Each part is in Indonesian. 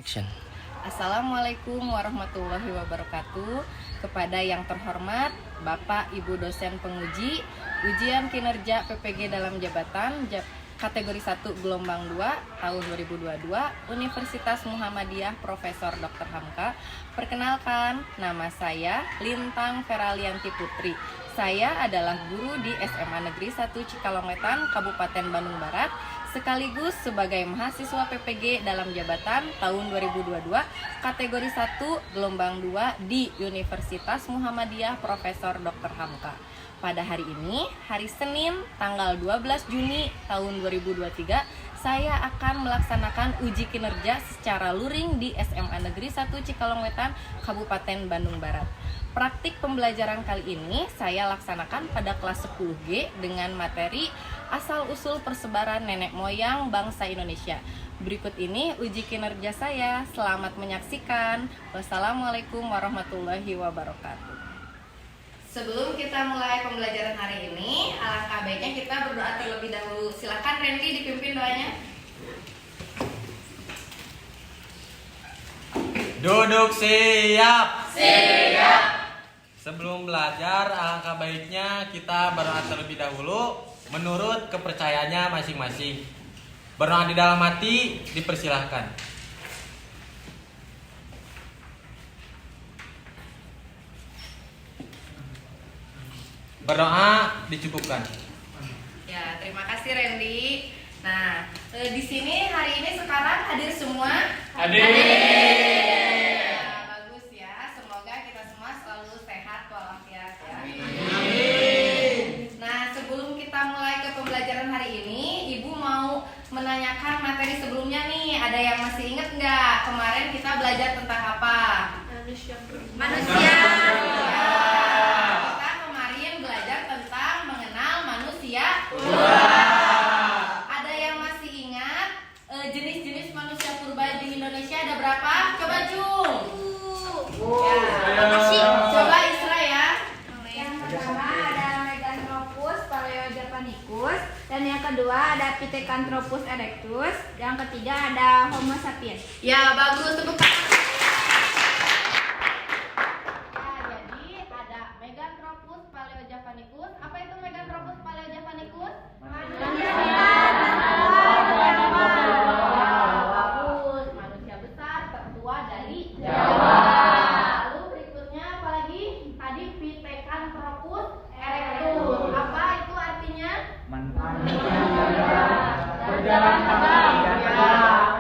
Action. Assalamualaikum warahmatullahi wabarakatuh. Kepada yang terhormat Bapak Ibu dosen penguji ujian kinerja PPG dalam jabatan kategori 1 gelombang 2 tahun 2022 Universitas Muhammadiyah Profesor Dr. Hamka. Perkenalkan, nama saya Lintang Feralianti Putri. Saya adalah guru di SMA Negeri 1 Cikalongwetan, Kabupaten Bandung Barat, sekaligus sebagai mahasiswa PPG dalam jabatan tahun 2022 kategori 1 gelombang 2 di Universitas Muhammadiyah Profesor Dr. Hamka. Pada hari ini, hari Senin, tanggal 12 Juni tahun 2023, saya akan melaksanakan uji kinerja secara luring di SMA Negeri 1 Cikalongwetan, Kabupaten Bandung Barat. Praktik pembelajaran kali ini saya laksanakan pada kelas 10G dengan materi asal-usul persebaran nenek moyang bangsa Indonesia. Berikut ini uji kinerja saya. Selamat menyaksikan. Wassalamualaikum warahmatullahi wabarakatuh. Sebelum kita mulai pembelajaran hari ini, alangkah baiknya kita berdoa terlebih dahulu. Silakan Randy dipimpin doanya. Duduk siap. Siap. Sebelum belajar, alangkah baiknya kita berdoa terlebih dahulu menurut kepercayaannya masing-masing. Berdoa di dalam hati dipersilahkan. Berdoa dicukupkan. Ya, terima kasih Randy. Nah, di sini hari ini sekarang hadir semua. Hadir. Ya, bagus ya. Semoga kita semua selalu sehat walafiat ya. Amin. Nah, sebelum kita mulai ke pembelajaran hari ini, Ibu mau menanyakan materi sebelumnya nih. Ada yang masih ingat nggak kemarin kita belajar tentang apa? Manusia. Kita kemarin belajar tentang mengenal manusia. Ada yang masih ingat jenis-jenis manusia purba di Indonesia ada berapa? Coba Jung. Coba Isra ya. Yang pertama ada Meganthropus paleojapanicus, dan yang kedua ada Pithecanthropus erectus, yang ketiga ada Homo sapiens. Ya, bagus, tepuk tangan. Ya, jadi ada Meganthropus paleojapanicus. Apa itu Meganthropus paleojapanicus? Bagus, manusia besar tertua dari Jawa. Lalu berikutnya apa lagi? Tadi Pithecanthropus erectus. Apa itu artinya? Berjalan tegak. Ya,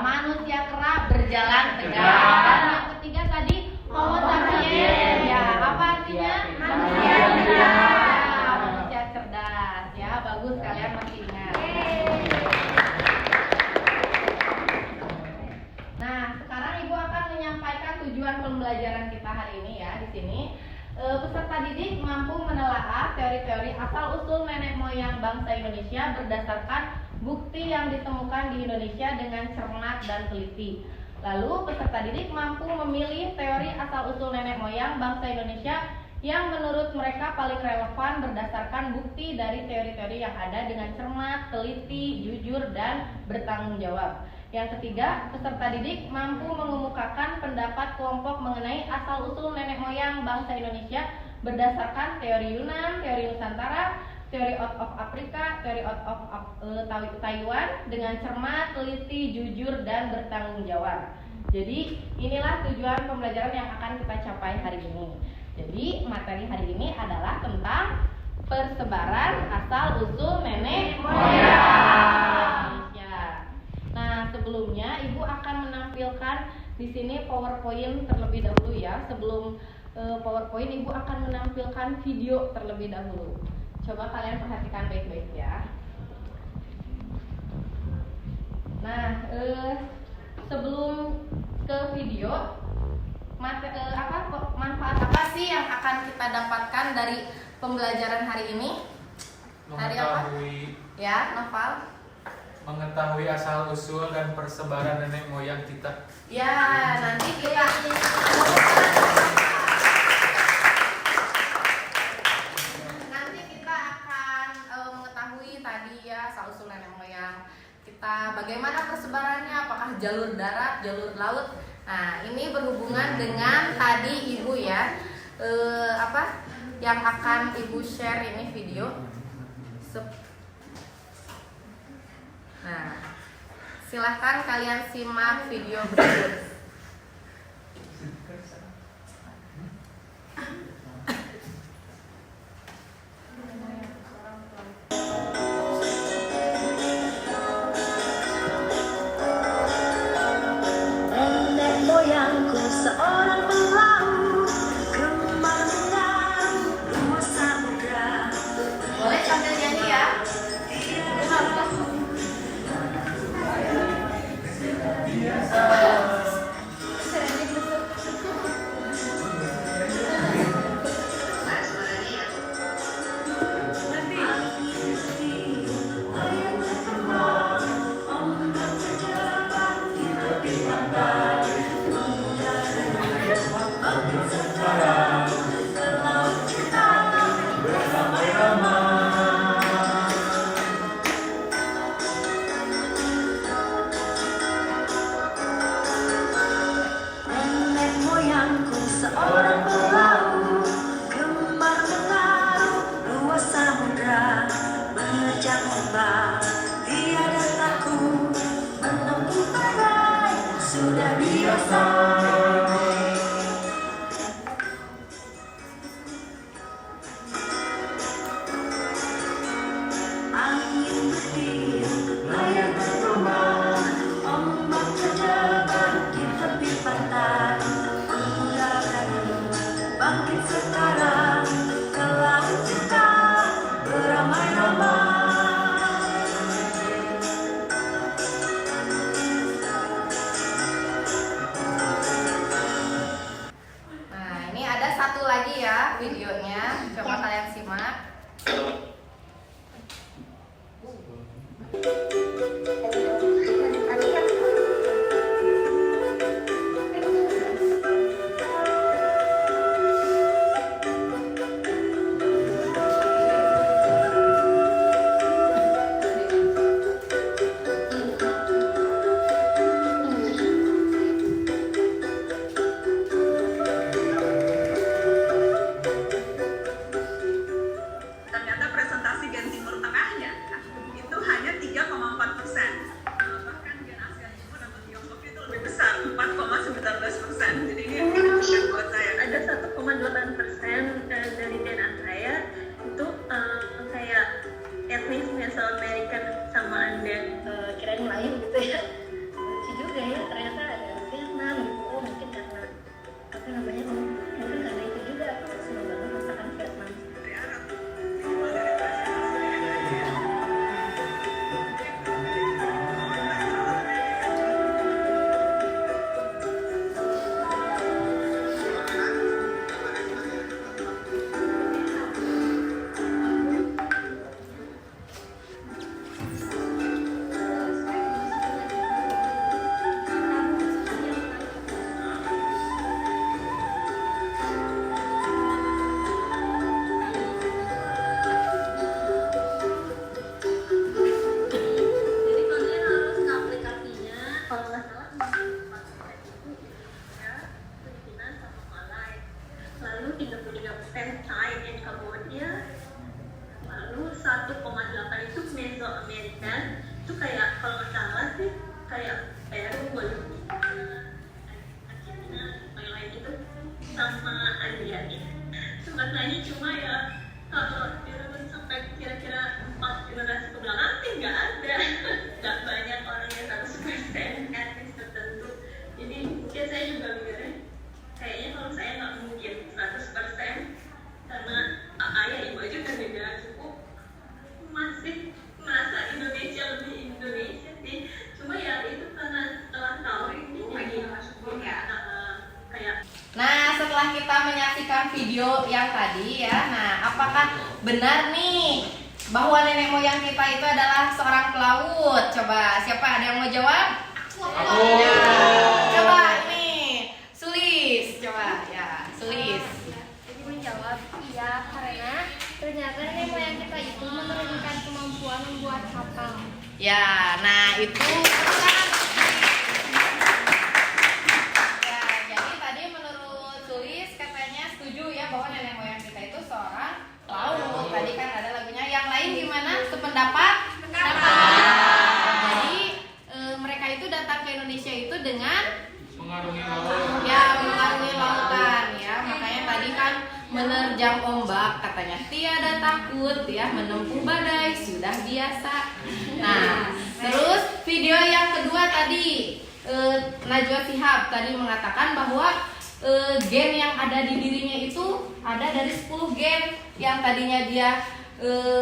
manusia kera berjalan tegak. Dan yang ketiga tadi Homo sapiens. Ya, apa artinya? Manusia cerdas. Ya, manusia cerdas. Ya, bagus kalian masih ingat. Nah, sekarang Ibu akan menyampaikan tujuan pembelajaran kita hari ini ya. Di sini peserta didik mampu menelaah teori-teori asal-usul nenek moyang bangsa Indonesia berdasarkan bukti yang ditemukan di Indonesia dengan cermat dan teliti. Lalu peserta didik mampu memilih teori asal-usul nenek moyang bangsa Indonesia yang menurut mereka paling relevan berdasarkan bukti dari teori-teori yang ada dengan cermat, teliti, jujur, dan bertanggung jawab. Yang ketiga, peserta didik mampu mengemukakan pendapat kelompok mengenai asal-usul nenek moyang bangsa Indonesia berdasarkan teori Yunan, teori Nusantara, teori out of Afrika, teori out of Taiwan dengan cermat, teliti, jujur, dan bertanggung jawab. Jadi inilah tujuan pembelajaran yang akan kita capai hari ini. Jadi materi hari ini adalah tentang persebaran asal-usul nenek moyang Indonesia. Nah, sebelumnya Ibu akan menampilkan di sini PowerPoint terlebih dahulu ya. Sebelum PowerPoint, Ibu akan menampilkan video terlebih dahulu. Coba kalian perhatikan baik-baik ya. Nah, sebelum ke video, manfaat apa sih yang akan kita dapatkan dari pembelajaran hari ini? Hari apa? Ya, Noval. Mengetahui asal usul dan persebaran nenek moyang kita. Ya, nanti kita akan mengetahui tadi ya asal usul nenek moyang kita, bagaimana persebarannya, apakah jalur darat, jalur laut. Nah, ini berhubungan dengan tadi Ibu ya, yang akan Ibu share ini video. Nah, silahkan kalian simak video berikut. Seorang pelaut gemar mengarung luas samudra. Boleh sambil nyanyi ya. Seorang pelaut gemar mengarung luas samudra, menerjang ombak tiada takut, menempuh badai sudah biasa. Angin bertiup, layar bergema, ombak terjebak di tepi pantai. Bangkit sekarang ke laut kita beramai-ramai. Nah, ini ada satu lagi ya videonya. Coba kalian simak. Ternyata presentasi gen Timur Tengahnya itu hanya 3,4%. Bahkan gen Asia Timur atau Tiongkok itu lebih besar, 4,19%. Jadi ini shock buat saya. Ada 1,8% dari DNA saya itu kayak etnis Mesoamerican sama Anden, kirain lain gitu ya. Lucu juga ya, ternyata ada Vietnam gitu. Oh, mungkin karena apa namanya, mungkin karena itu juga aku senang banget masakan Vietnam. Dari Arab. Semua dari Asia. Jadi kalian harus ke aplikasinya, kalau nggak salah ya, Filipina sama Malai. Lalu 33% Thai and Cambodia. Lalu 1,8 itu Mesoamerican. Itu kayak kalau nggak salah sih kayak Peru, Bolivia, Argentina, lain-lain itu sama India. Sempat nanya cuma ya kalau dirunut sampai kira-kira 4 generasi ke belakang sih nggak ada. Nggak banyak orang yang 100% etnis tertentu. Jadi mungkin saya juga mikirnya kayaknya kalau saya nggak mungkin 100% karena ayah ibu aja kan beda cukup, masih merasa Indonesia lebih Indonesia sih. Cuma ya itu karena setelah tahu ini kayak Nah, setelah kita menyaksikan video yang tadi ya, nah apakah benar nih bahwa nenek moyang kita itu adalah seorang pelaut? Coba siapa ada yang mau jawab? Aku. Ya, coba ini Sulis, coba ya Sulis. Jadi menjawab iya karena ternyata nenek moyang kita itu menurunkan kemampuan membuat kapal. Ya, nah itu sangat menerjang ombak, katanya tiada takut ya, menempuh badai sudah biasa. Nah, terus video yang kedua tadi Najwa Shihab tadi mengatakan bahwa gen yang ada di dirinya itu ada dari 10 gen yang tadinya dia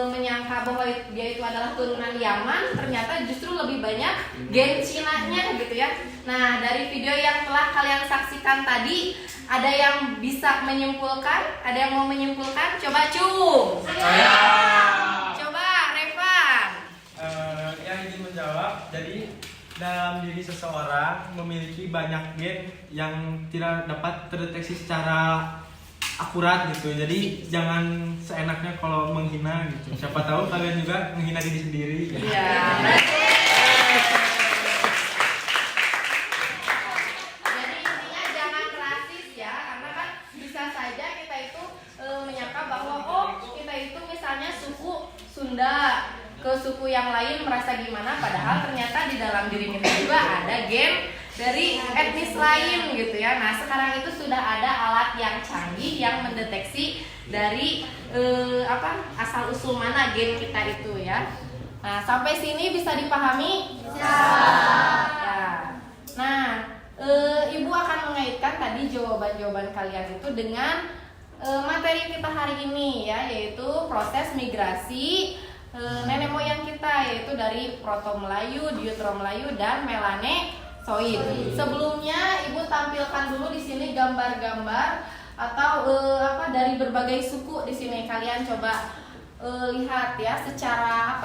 menyangka bahwa dia itu adalah turunan Yaman, ternyata justru lebih banyak gen Cina-nya gitu ya. Nah, dari video yang telah kalian saksikan tadi, ada yang bisa menyimpulkan? Ada yang mau menyimpulkan? Coba Cung. Saya. Coba Revan. Yang ingin menjawab, jadi dalam diri seseorang memiliki banyak gen yang tidak dapat terdeteksi secara akurat gitu. Jadi jangan seenaknya kalau menghina gitu. Siapa tahu kalian juga menghina diri sendiri. Iya. Jadi intinya jangan rasis ya, karena kan bisa saja kita itu menyangka bahwa oh kita itu misalnya suku Sunda ke suku yang lain merasa gimana, padahal ternyata di dalam diri kita juga ada gen dari etnis lain gitu ya. Nah, sekarang itu sudah ada alat yang canggih yang mendeteksi dari asal usul mana gen kita itu ya. Nah, sampai sini bisa dipahami? Ya. Nah, Ibu akan mengaitkan tadi jawaban-jawaban kalian itu dengan materi kita hari ini ya, yaitu proses migrasi nenek moyang kita, yaitu dari Proto Melayu, Deutero Melayu, dan Melanesoid. Sebelumnya Ibu tampilkan dulu di sini gambar-gambar atau dari berbagai suku di sini. Kalian coba lihat ya secara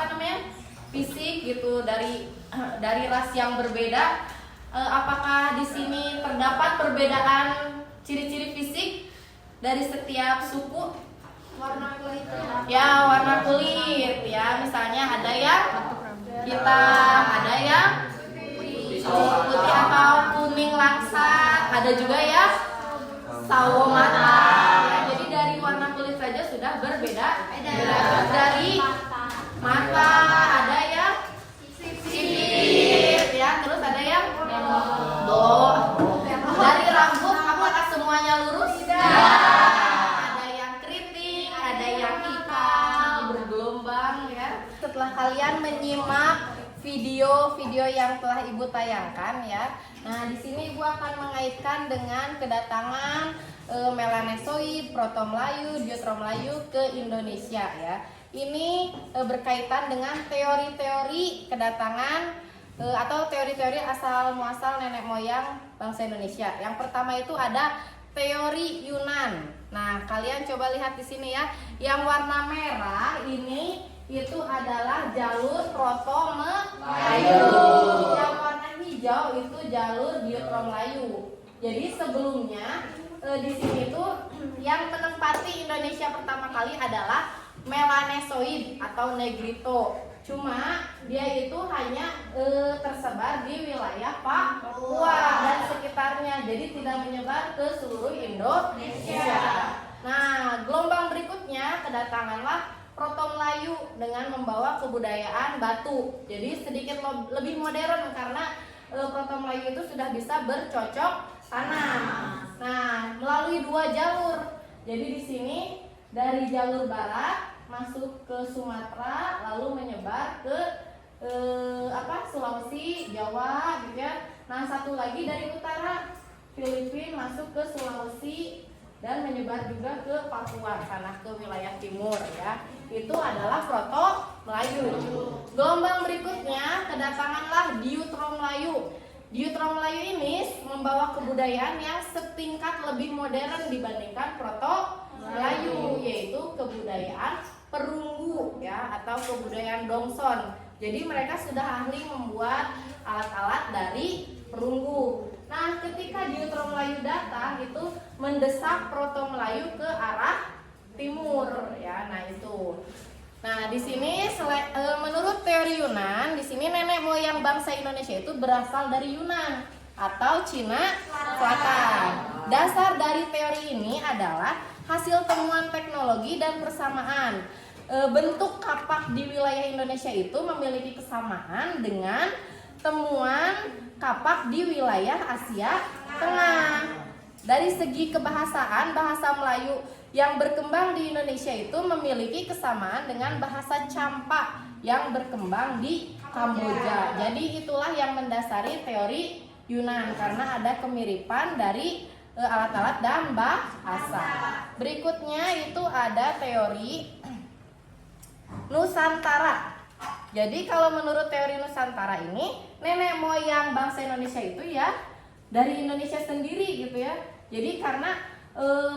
fisik gitu dari ras yang berbeda. Apakah di sini terdapat perbedaan ciri-ciri fisik dari setiap suku? Warna kulit Ya, warna kulit ya. Misalnya ada yang hitam, ada yang putih atau kuning langsat, ada juga ya sawo mata. Ya, jadi dari warna kulit saja sudah berbeda. Terus dari mata ada yang sipit ya, terus ada yang dari rambut apakah semuanya lurus? Setelah kalian menyimak video-video yang telah Ibu tayangkan ya, nah di sini Ibu akan mengaitkan dengan kedatangan Melanesoid, Proto Melayu, Deutero Melayu ke Indonesia ya. Ini berkaitan dengan teori-teori kedatangan atau teori-teori asal muasal nenek moyang bangsa Indonesia. Yang pertama itu ada teori Yunan. Nah, kalian coba lihat di sini ya, yang warna merah ini itu adalah jalur Proto Melayu. Yang warna hijau itu jalur Deutero Melayu. Jadi sebelumnya di sini tuh yang menempati Indonesia pertama kali adalah Melanesoid atau Negrito. Cuma dia itu hanya tersebar di wilayah Papua dan sekitarnya. Jadi tidak menyebar ke seluruh Indonesia. Nah, gelombang berikutnya kedatanganlah Proto Melayu dengan membawa kebudayaan batu. Jadi sedikit lebih modern karena Proto Melayu itu sudah bisa bercocok tanam. Nah, melalui 2 jalur. Jadi di sini dari jalur barat masuk ke Sumatera lalu menyebar ke Sulawesi, Jawa gitu ya. Nah, satu lagi dari utara Filipina masuk ke Sulawesi dan menyebar juga ke Papua, tanah ke wilayah timur ya. Itu adalah Proto Melayu. Gelombang berikutnya kedatanganlah Deutero Melayu. Deutero Melayu ini membawa kebudayaan yang setingkat lebih modern dibandingkan Proto Melayu, yaitu kebudayaan perunggu ya atau kebudayaan Dongson. Jadi mereka sudah ahli membuat alat-alat dari perunggu. Nah, ketika Deutero Melayu datang itu mendesak Proto Melayu ke arah timur ya. Nah, itu. Nah, di sini menurut teori Yunan, di sini nenek moyang bangsa Indonesia itu berasal dari Yunan atau Cina Selatan. Dasar dari teori ini adalah hasil temuan teknologi dan persamaan. Bentuk kapak di wilayah Indonesia itu memiliki kesamaan dengan temuan kapak di wilayah Asia Tengah. dari segi kebahasaan, bahasa Melayu yang berkembang di Indonesia itu memiliki kesamaan dengan bahasa Champa yang berkembang di Kamboja. Jadi itulah yang mendasari teori Yunan, karena ada kemiripan dari alat-alat dan bahasa. Berikutnya itu ada teori Nusantara. Jadi kalau menurut teori Nusantara ini, nenek moyang bangsa Indonesia itu ya dari Indonesia sendiri gitu ya. Jadi karena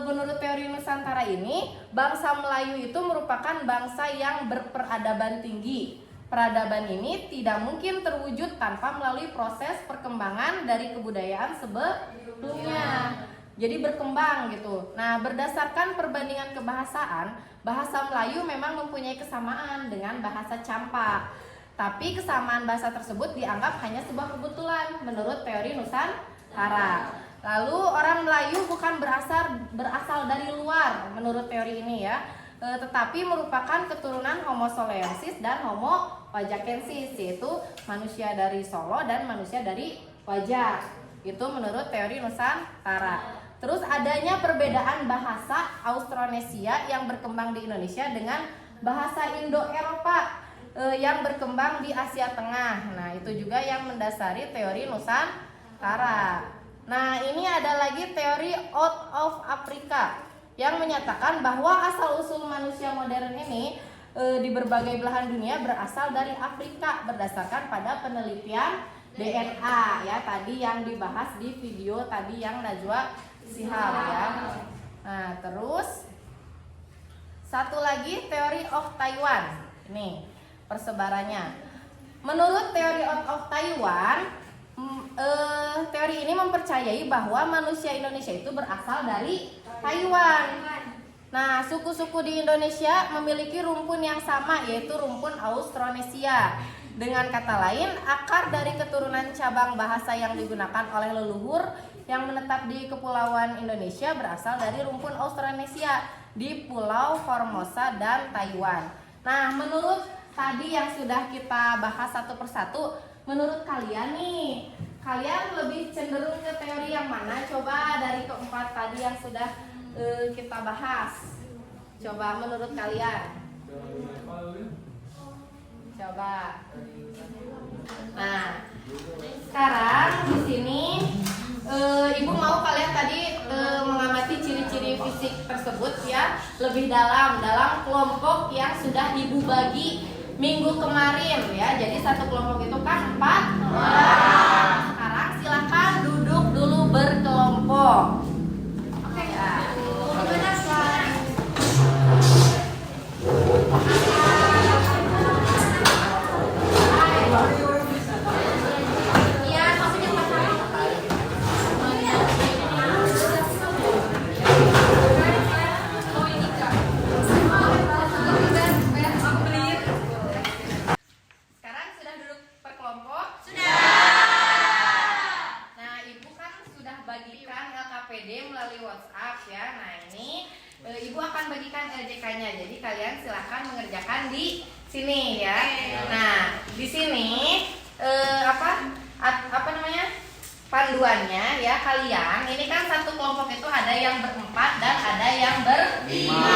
menurut teori Nusantara ini, bangsa Melayu itu merupakan bangsa yang berperadaban tinggi. Peradaban ini tidak mungkin terwujud tanpa melalui proses perkembangan dari kebudayaan sebelumnya. Jadi berkembang gitu. Nah, berdasarkan perbandingan kebahasaan, bahasa Melayu memang mempunyai kesamaan dengan bahasa Champa. Tapi kesamaan bahasa tersebut dianggap hanya sebuah kebetulan menurut teori Nusantara. Lalu orang Melayu bukan berasal dari luar menurut teori ini ya, tetapi merupakan keturunan Homo soloensis dan Homo wajakensis, yaitu manusia dari Solo dan manusia dari Wajak. Itu menurut teori Nusantara. Terus adanya perbedaan bahasa Austronesia yang berkembang di Indonesia dengan bahasa Indo-Eropa yang berkembang di Asia Tengah. Nah, itu juga yang mendasari teori Nusantara. Nah, ini ada lagi teori out of Africa yang menyatakan bahwa asal-usul manusia modern ini di berbagai belahan dunia berasal dari Afrika berdasarkan pada penelitian DNA ya, tadi yang dibahas di video tadi yang Najwa Shihab ya. Nah, terus satu lagi teori of Taiwan. Ini persebarannya. Menurut teori of Taiwan, teori ini mempercayai bahwa manusia Indonesia itu berasal dari Taiwan. Nah, suku-suku di Indonesia memiliki rumpun yang sama, yaitu rumpun Austronesia. Dengan kata lain, akar dari keturunan cabang bahasa yang digunakan oleh leluhur yang menetap di Kepulauan Indonesia berasal dari rumpun Austronesia di Pulau Formosa dan Taiwan. Nah, menurut tadi yang sudah kita bahas satu persatu, menurut kalian nih, kalian lebih cenderung ke teori yang mana? Coba dari keempat tadi yang sudah kita bahas. Coba menurut kalian. Coba. Nah, sekarang di sini Ibu mau kalian tadi mengamati ciri-ciri fisik tersebut ya lebih dalam kelompok yang sudah Ibu bagi minggu kemarin ya. Jadi satu kelompok itu kan 4 orang. Sekarang silakan duduk dulu berkelompok. Oke ya. Ibu akan bagikan LJK-nya. Jadi kalian silahkan mengerjakan di sini ya. Nah, di sini apa namanya? Panduannya ya kalian. Ini kan satu kelompok itu ada yang berempat dan ada yang berlima.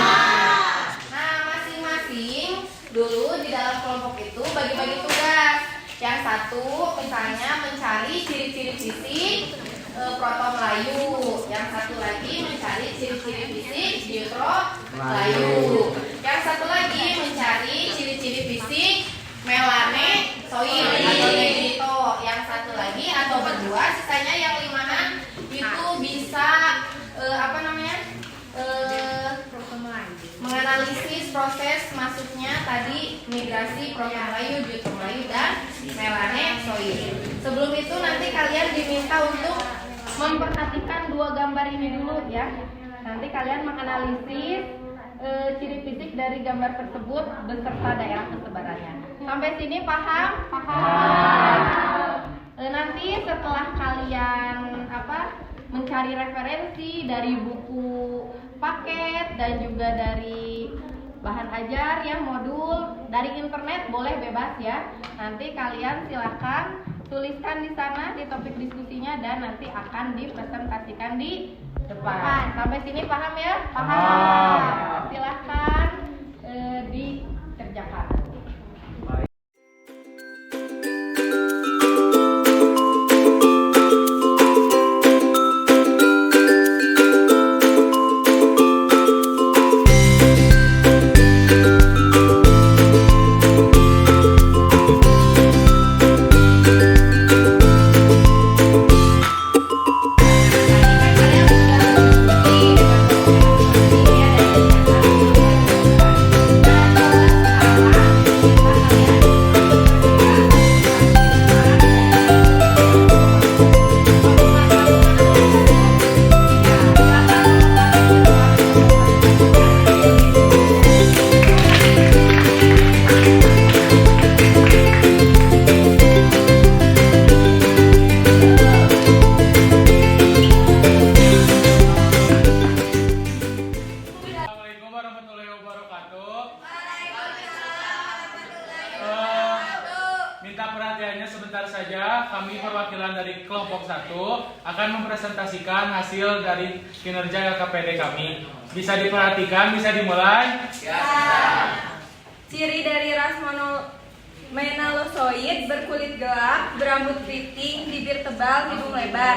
Nah, masing-masing dulu di dalam kelompok itu bagi-bagi tugas. Yang satu misalnya mencari ciri-ciri fisik Proto Melayu, yang satu lagi mencari ciri-ciri fisik Jutro Melayu, yang satu lagi mencari ciri-ciri fisik Melane Soil atau Negrito, yang satu lagi atau berdua, sisanya yang limahan itu bisa menganalisis proses masuknya tadi migrasi Proto Melayu, Jutro Melayu dan Melane Soil. Sebelum itu nanti kalian diminta untuk memperhatikan dua gambar ini dulu ya. Nanti kalian menganalisis ciri fisik dari gambar tersebut beserta daerah persebarannya. Sampai sini paham? Paham. Nanti setelah kalian mencari referensi dari buku paket dan juga dari bahan ajar ya, modul dari internet boleh bebas ya. Nanti kalian silahkan tuliskan di sana di topik diskusinya dan nanti akan dipresentasikan di depan. Sampai sini paham ya? Paham. Silahkan dikerjakan. Assalamualaikum warahmatullahi wabarakatuh. Minta perhatiannya sebentar saja. Kami perwakilan dari kelompok 1 akan mempresentasikan hasil dari kinerja LKPD kami. Bisa diperhatikan, bisa dimulai. Ciri dari ras monomelanosoid berkulit gelap, berambut keriting, bibir tebal, hidung lebar.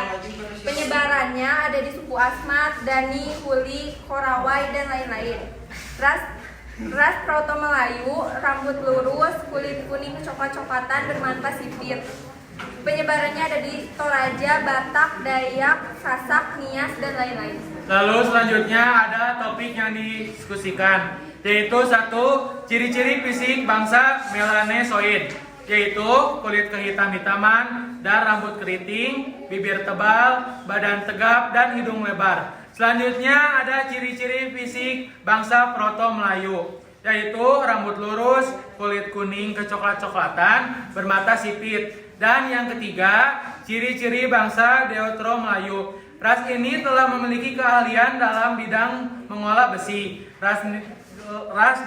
Penyebarannya ada di suku Asmat, Dani, Huli, Korawai, dan lain-lain. Ras Proto Melayu, rambut lurus, kulit kuning coklat-coklatan, bermata sipit. Penyebarannya ada di Toraja, Batak, Dayak, Sasak, Nias, dan lain-lain. Lalu selanjutnya ada topik yang didiskusikan, yaitu 1. Ciri-ciri fisik bangsa melanesoid, yaitu kulit kehitam-hitaman dan rambut keriting, bibir tebal, badan tegap, dan hidung lebar. Selanjutnya ada ciri-ciri fisik bangsa Proto Melayu, yaitu rambut lurus, kulit kuning kecoklat-coklatan, bermata sipit. Dan yang ketiga, ciri-ciri bangsa Deutero Melayu. Ras ini telah memiliki keahlian dalam bidang mengolah besi. Ras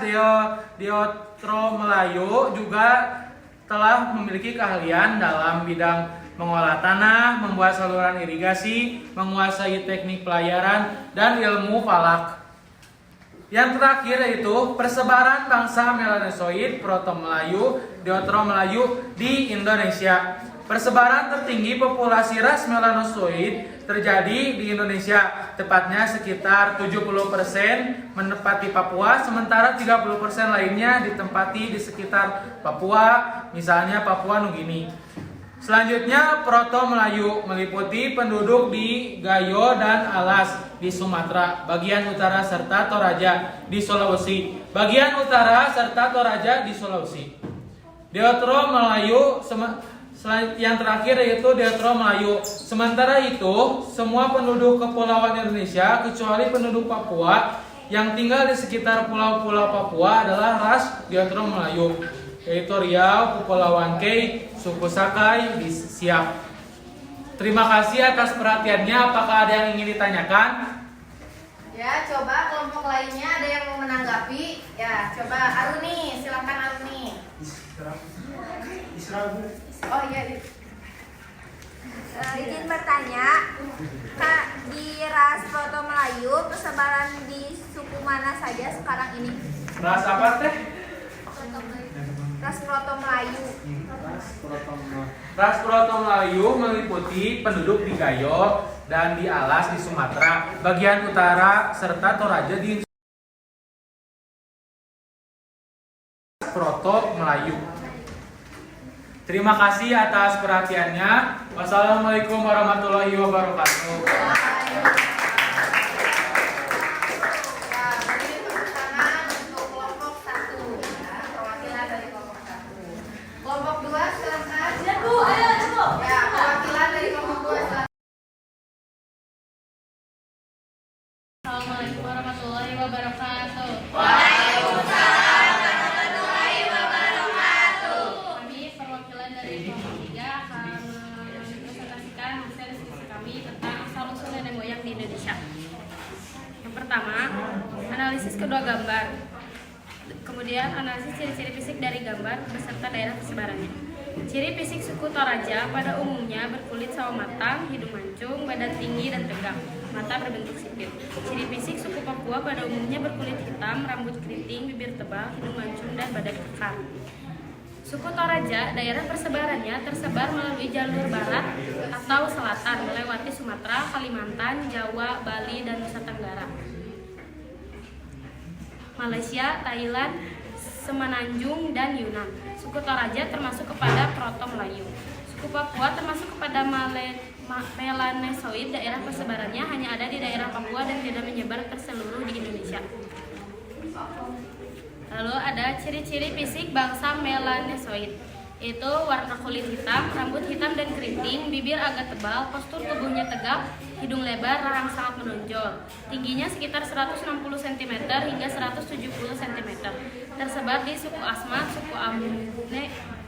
Deutero Melayu juga telah memiliki keahlian dalam bidang mengolah tanah, membuat saluran irigasi, menguasai teknik pelayaran, dan ilmu falak. Yang terakhir yaitu persebaran bangsa melanesoid, Proto Melayu, Deutero Melayu di Indonesia. Persebaran tertinggi populasi ras melanosoid terjadi di Indonesia, tepatnya sekitar 70% menempati Papua, sementara 30% lainnya ditempati di sekitar Papua, misalnya Papua Nugini. Selanjutnya Proto Melayu meliputi penduduk di Gayo dan Alas di Sumatera, bagian utara serta Toraja di Sulawesi, bagian utara serta Toraja di Sulawesi. Deutero Melayu yang terakhir yaitu Deutero Melayu. Sementara itu, semua penduduk kepulauan Indonesia kecuali penduduk Papua yang tinggal di sekitar pulau-pulau Papua adalah ras Deutero Melayu, yaitu Riau, Kepulauan Kei, suku Sakai di Siak. Terima kasih atas perhatiannya. Apakah ada yang ingin ditanyakan? Ya, coba kelompok lainnya ada yang mau menanggapi? Ya, coba Aruni, silakan Aruni. Oh iya. Izin bertanya, Kak, di ras Proto Melayu persebaran di suku mana saja sekarang ini? Ras apa teh? Ras Proto Melayu. Ras Proto Melayu meliputi penduduk di Gayo dan di Alas di Sumatera, bagian utara serta Toraja di Proto Melayu. Terima kasih atas perhatiannya. Wassalamualaikum warahmatullahi wabarakatuh. Kelompok 2 silakan. Ya, Bu, ayo, Bu. Ya, perwakilan dari kelompok 2 silakan. Assalamualaikum warahmatullahi wabarakatuh. Waalaikumsalam warahmatullahi wabarakatuh. Kami perwakilan dari kelompok 3 akan mempresentasikan hasil diskusi kami tentang asal usul nenek moyang di Indonesia. Yang pertama, analisis kedua gambar. Kemudian analisis ciri-ciri fisik dari gambar beserta daerah persebarannya. Ciri fisik suku Toraja pada umumnya berkulit sawo matang, hidung mancung, badan tinggi dan tegak, mata berbentuk sipit. Ciri fisik suku Papua pada umumnya berkulit hitam, rambut keriting, bibir tebal, hidung mancung, dan badan kekar. Suku Toraja, daerah persebarannya tersebar melalui jalur barat atau selatan, melewati Sumatera, Kalimantan, Jawa, Bali, dan Nusa Tenggara, Malaysia, Thailand, Semenanjung, dan Yunan. Suku Toraja termasuk kepada Proto Melayu. Suku Papua termasuk kepada Melanesoid, daerah persebarannya hanya ada di daerah Papua dan tidak menyebar ke seluruh di Indonesia. Lalu ada ciri-ciri fisik bangsa Melanesoid, yaitu warna kulit hitam, rambut hitam dan keriting, bibir agak tebal, postur tubuhnya tegap, hidung lebar, rahang sangat menonjol. Tingginya sekitar 160 cm hingga 170 cm. Tersebar di suku Asmat, suku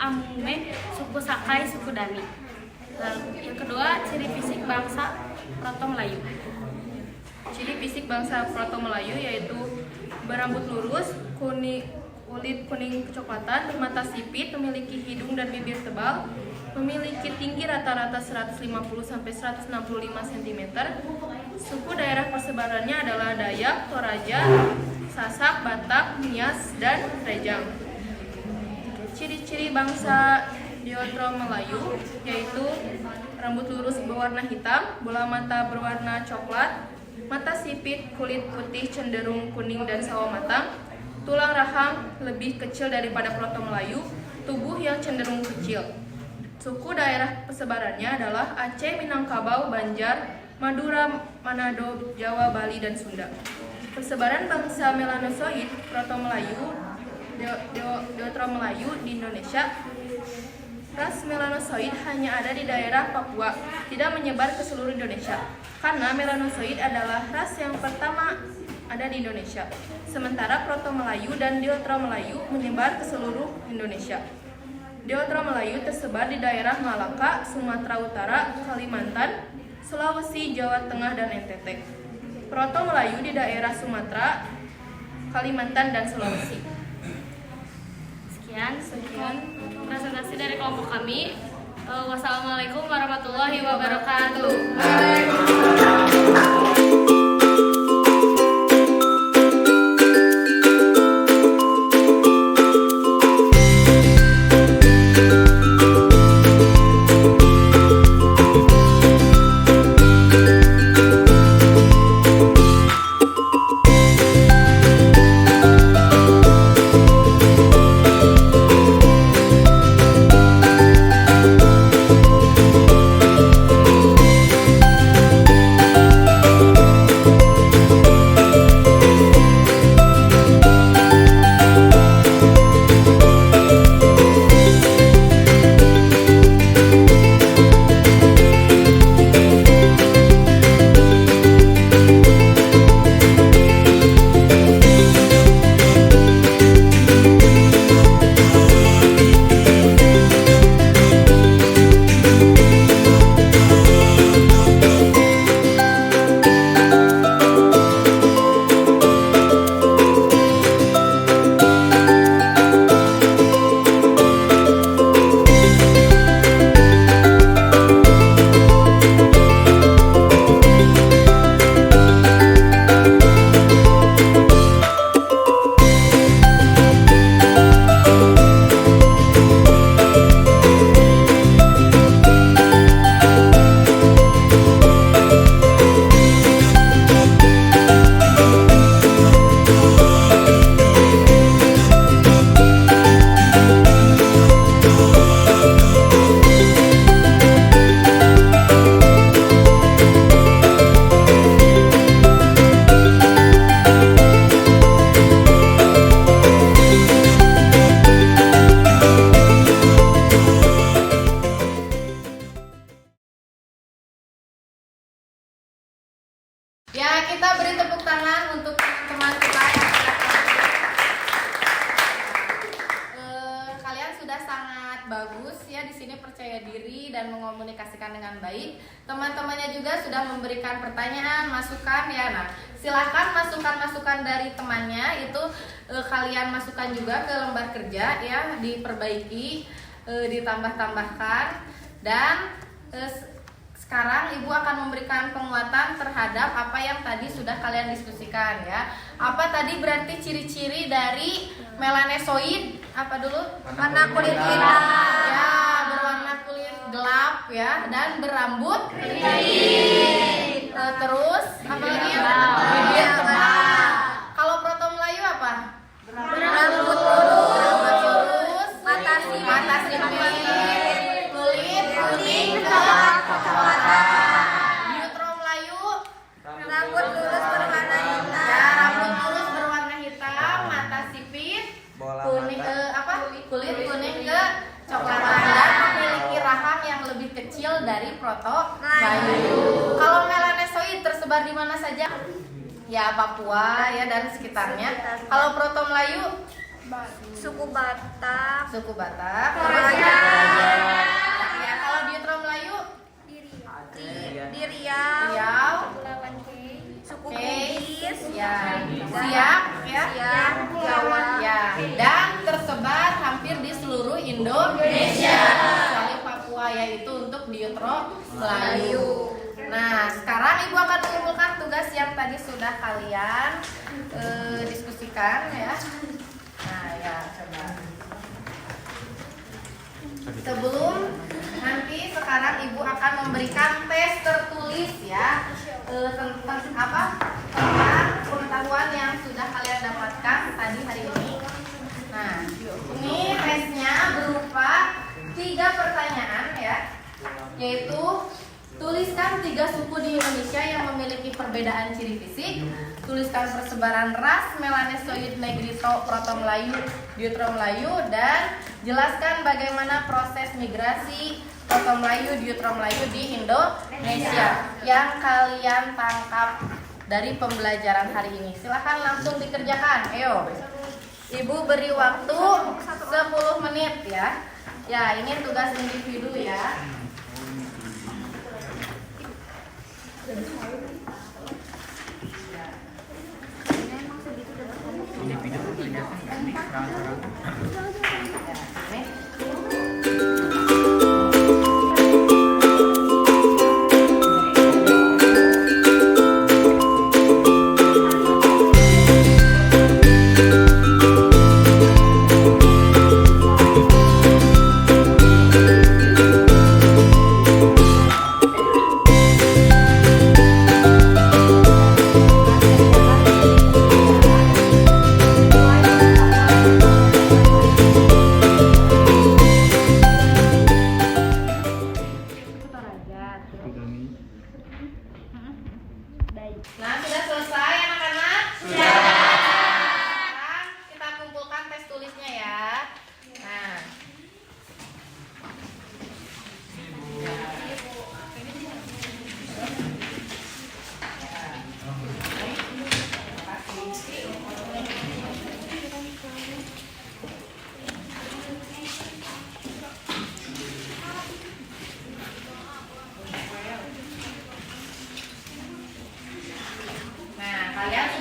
Amume, suku Sakai, suku Dani. Lalu yang kedua, ciri fisik bangsa Proto Melayu. Ciri fisik bangsa Proto Melayu yaitu berambut lurus, kulit kuning kecoklatan, bermata sipit, memiliki hidung dan bibir tebal, memiliki tinggi rata-rata 150 sampai 165 cm. Suku daerah persebarannya adalah Dayak, Toraja, Sasak, Batak, Nias, dan Rejang. Ciri-ciri bangsa Diotro Melayu yaitu rambut lurus berwarna hitam, bola mata berwarna coklat, mata sipit, kulit putih cenderung kuning dan sawo matang, tulang rahang lebih kecil daripada Proto Melayu, tubuh yang cenderung kecil. Suku daerah persebarannya adalah Aceh, Minangkabau, Banjar, Madura, Manado, Jawa, Bali, dan Sunda. Persebaran bangsa Melanosoid, Proto Melayu, Deutero Melayu di Indonesia. Ras Melanosoid hanya ada di daerah Papua, tidak menyebar ke seluruh Indonesia. Karena Melanosoid adalah ras yang pertama ada di Indonesia. Sementara Proto Melayu dan Deutero Melayu menyebar ke seluruh Indonesia. Deutero Melayu tersebar di daerah Malaka, Sumatera Utara, Kalimantan, Sulawesi, Jawa Tengah, dan NTT. Proto Melayu di daerah Sumatera, Kalimantan, dan Sulawesi. Sekian presentasi dari kelompok kami. Wassalamualaikum warahmatullahi wabarakatuh. Ya, kita beri tepuk tangan untuk teman kita yang kalian sudah sangat bagus ya di sini, percaya diri dan mengomunikasikan dengan baik. Teman-temannya juga sudah memberikan pertanyaan, masukan ya. Nah, silahkan masukan-masukan dari temannya itu kalian masukkan juga ke lembar kerja ya, diperbaiki. ditambah-tambahkan dan sekarang Ibu akan memberikan penguatan terhadap apa yang tadi sudah kalian diskusikan ya. Apa tadi berarti ciri-ciri dari melanesoid? Apa dulu? Warna kulit hitam. Ya, berwarna kulit gelap ya dan berambut keriting. Terus apa lagi? Bibir tebal. Kalau Proto Melayu apa? Rambut lurus. Rambut lurus, Mata sipit, kulit kuning Neutro Melayu, Rambut lurus berwarna hitam. ya rambut lurus berwarna hitam, mata sipit, kuning kulit kuning ke coklatan dan memiliki rahang yang lebih kecil dari Proto Melayu. Kalau melanesoid tersebar di mana saja? Ya Papua ya dan sekitarnya. Kalau Proto Melayu Suku Batak. suku Batak. Toraja. Ya kalau Neutro Melayu Di Riau. Riau, Suku Oke. Bugis. ya siap ya. Siap. Jawa. Ya, dan tersebar hampir di seluruh Indonesia kecuali Papua yaitu untuk Neutro Melayu. Nah, sekarang Ibu akan mengumpulkan tugas yang tadi sudah kalian diskusikan ya. Nah, ya coba. Sebelum nanti sekarang Ibu akan memberikan tes tertulis ya tentang apa? Tentang pengetahuan yang sudah kalian dapatkan tadi hari ini. Nah, ini tesnya berupa 3 pertanyaan ya, yaitu tuliskan 3 suku di Indonesia yang memiliki perbedaan ciri fisik. Tuliskan persebaran ras Melanesoid negrito Proto Melayu, Neutro Melayu, dan jelaskan bagaimana proses migrasi Proto Melayu, Neutro Melayu di Indonesia yang kalian tangkap dari pembelajaran hari ini. Silahkan langsung dikerjakan. Ayo, Ibu beri waktu 10 menit ya. Ya, ini tugas individu ya. Nah, sudah selesai anak-anak? Sudah. Sekarang kita kumpulkan tes tulisnya ya. Nah.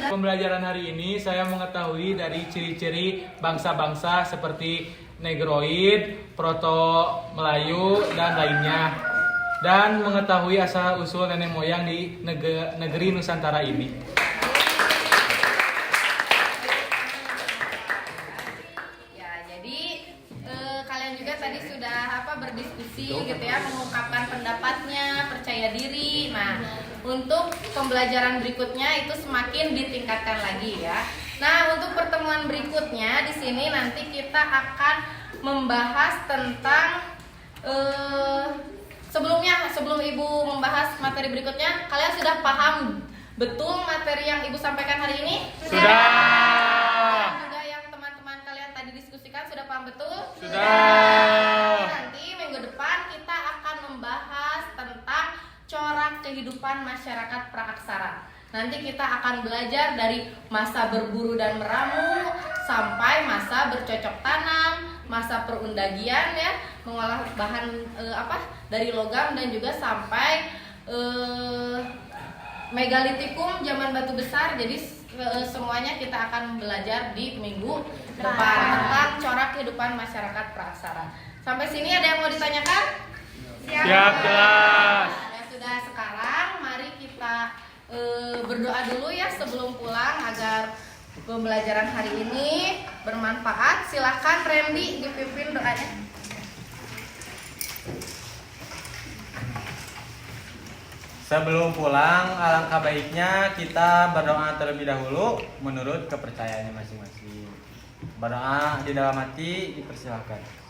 Pembelajaran hari ini saya mengetahui dari ciri-ciri bangsa-bangsa seperti Negroid, Proto Melayu, dan lainnya, dan mengetahui asal-usul nenek moyang di negeri Nusantara ini. Ya, jadi kalian juga tadi sudah berdiskusi gitu ya, mengungkapkan pendapatnya, percaya diri. Nah, untuk pembelajaran berikutnya itu semakin ditingkatkan lagi ya. Nah, untuk pertemuan berikutnya di sini nanti kita akan membahas tentang sebelum Ibu membahas materi berikutnya, kalian sudah paham betul materi yang Ibu sampaikan hari ini? Sudah. Dan juga yang teman-teman kalian tadi diskusikan sudah paham betul? Sudah. Nanti minggu depan kita akan membahas tentang corak kehidupan masyarakat praaksara. Nanti kita akan belajar dari masa berburu dan meramu sampai masa bercocok tanam, masa perundagian ya, mengolah bahan dari logam, dan juga sampai megalitikum zaman batu besar. Jadi semuanya kita akan belajar di minggu depan tentang corak kehidupan masyarakat praaksara. Sampai sini ada yang mau ditanyakan? Siap, jelas. Ya sudah, sekarang mari kita berdoa dulu ya sebelum pulang agar pembelajaran hari ini bermanfaat. Silahkan Randy dipimpin doanya. Sebelum pulang, alangkah baiknya kita berdoa terlebih dahulu menurut kepercayaannya masing-masing. Berdoa di dalam hati dipersilahkan.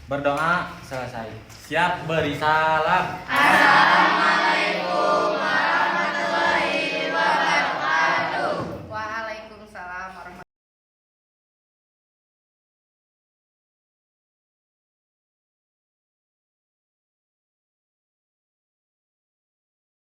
Berdoa selesai. Siap, beri salam. Assalamualaikum